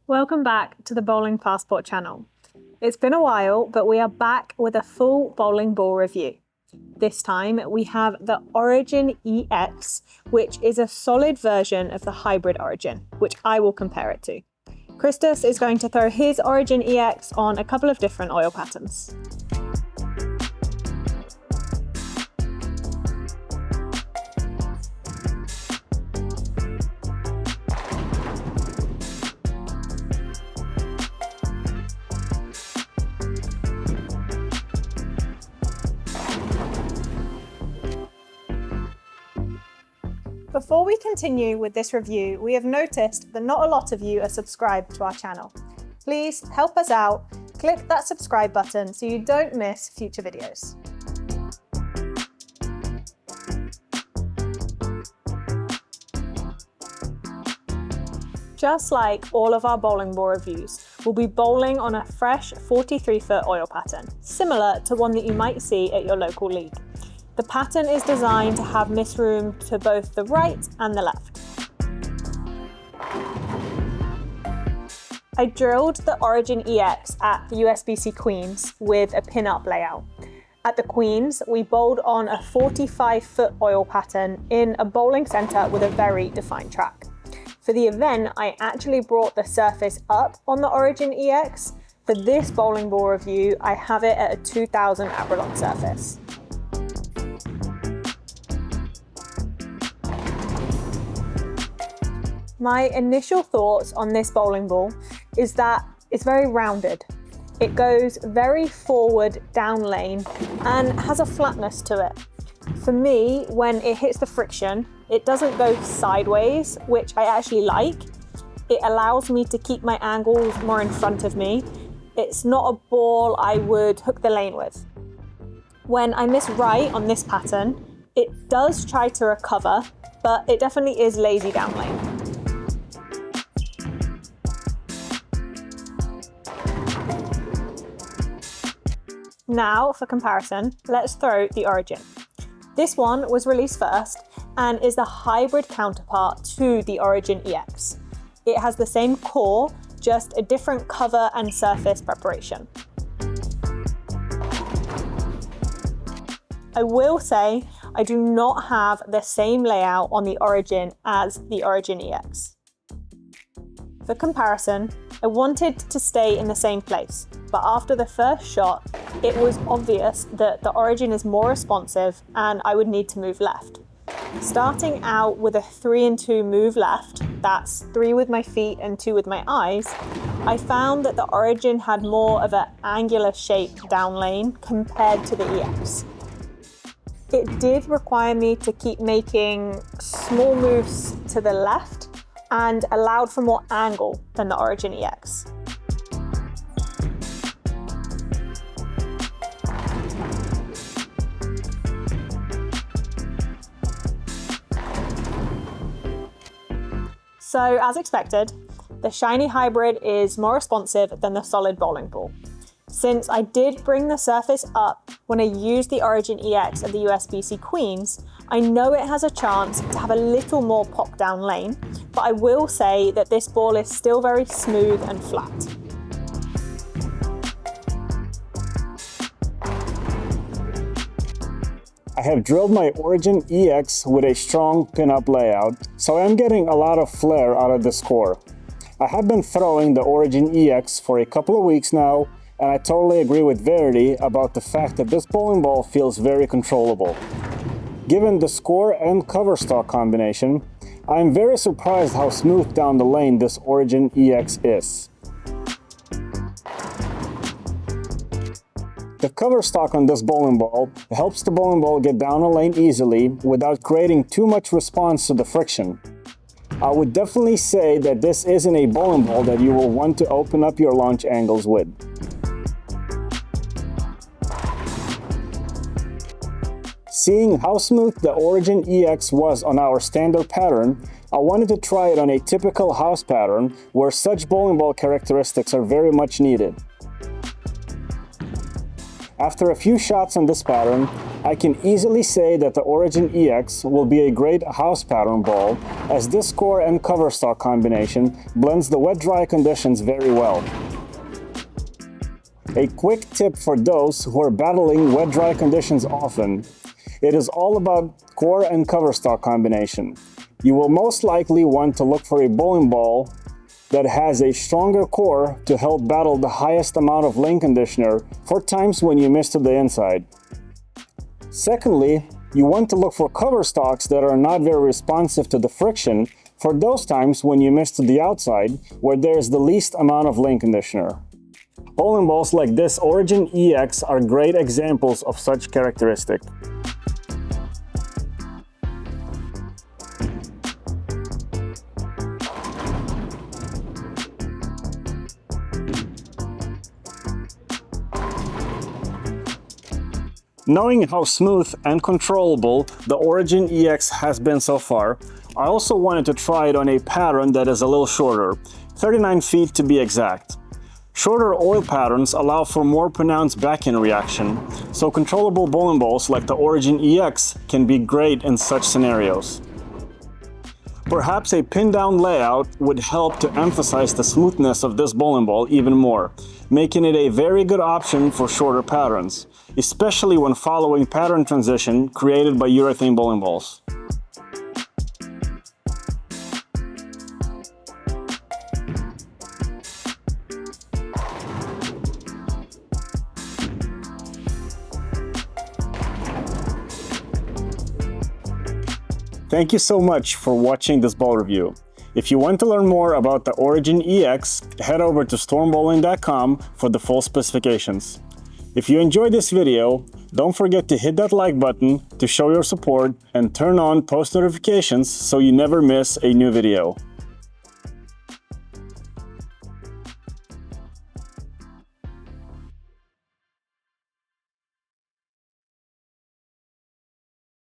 Welcome back to the Bowling Passport channel. It's been a while, but we are back with a full bowling ball review. This time we have the Origin EX, which is a solid version of the hybrid Origin, which I will compare it to. Kristijonas is going to throw his Origin EX on a couple of different oil patterns. Before we continue with this review, we have noticed that not a lot of you are subscribed to our channel. Please help us out, click that subscribe button so you don't miss future videos. Just like all of our bowling ball reviews, we'll be bowling on a fresh 43-foot oil pattern, similar to one that you might see at your local league. The pattern is designed to have miss room to both the right and the left. I drilled the Origin EX at the USBC Queens with a pin-up layout. At the Queens, we bowled on a 45-foot oil pattern in a bowling centre with a very defined track. For the event, I actually brought the surface up on the Origin EX. For this bowling ball review, I have it at a 2000 Abralon surface. My initial thoughts on this bowling ball is that it's very rounded. It goes very forward down lane and has a flatness to it. For me, when it hits the friction, it doesn't go sideways, which I actually like. It allows me to keep my angles more in front of me. It's not a ball I would hook the lane with. When I miss right on this pattern, it does try to recover, but it definitely is lazy down lane. Now, for comparison, let's throw the Origin. This one was released first and is the hybrid counterpart to the Origin EX. It has the same core, just a different cover and surface preparation. I will say I do not have the same layout on the Origin as the Origin EX. For comparison, I wanted to stay in the same place, but after the first shot, it was obvious that the Origin is more responsive and I would need to move left. Starting out with a 3 and 2 move left, that's 3 with my feet and 2 with my eyes, I found that the Origin had more of an angular shape down lane compared to the EX. It did require me to keep making small moves to the left and allowed for more angle than the Origin EX. So, as expected, the shiny hybrid is more responsive than the solid bowling ball. Since I did bring the surface up when I used the Origin EX at the USBC Queens, I know it has a chance to have a little more pop down lane, but I will say that this ball is still very smooth and flat. I have drilled my Origin EX with a strong pin-up layout, so I'm getting a lot of flair out of this core. I have been throwing the Origin EX for a couple of weeks now, and I totally agree with Verity about the fact that this bowling ball feels very controllable. Given the score and cover stock combination, I am very surprised how smooth down the lane this Origin EX is. The cover stock on this bowling ball helps the bowling ball get down a lane easily without creating too much response to the friction. I would definitely say that this isn't a bowling ball that you will want to open up your launch angles with. Seeing how smooth the Origin EX was on our standard pattern, I wanted to try it on a typical house pattern where such bowling ball characteristics are very much needed. After a few shots on this pattern, I can easily say that the Origin EX will be a great house pattern ball, as this core and cover stock combination blends the wet-dry conditions very well. A quick tip for those who are battling wet-dry conditions often: it is all about core and cover stock combination. You will most likely want to look for a bowling ball that has a stronger core to help battle the highest amount of lane conditioner for times when you miss to the inside. Secondly, you want to look for cover stocks that are not very responsive to the friction for those times when you miss to the outside where there is the least amount of lane conditioner. Bowling balls like this Origin EX are great examples of such characteristic. Knowing how smooth and controllable the Origin EX has been so far, I also wanted to try it on a pattern that is a little shorter, 39 feet to be exact. Shorter oil patterns allow for more pronounced backhand reaction, so controllable bowling balls like the Origin EX can be great in such scenarios. Perhaps a pin-down layout would help to emphasize the smoothness of this bowling ball even more, making it a very good option for shorter patterns, especially when following pattern transition created by urethane bowling balls. Thank you so much for watching this ball review. If you want to learn more about the Origin EX, head over to stormbowling.com for the full specifications. If you enjoyed this video, don't forget to hit that like button to show your support and turn on post notifications so you never miss a new video.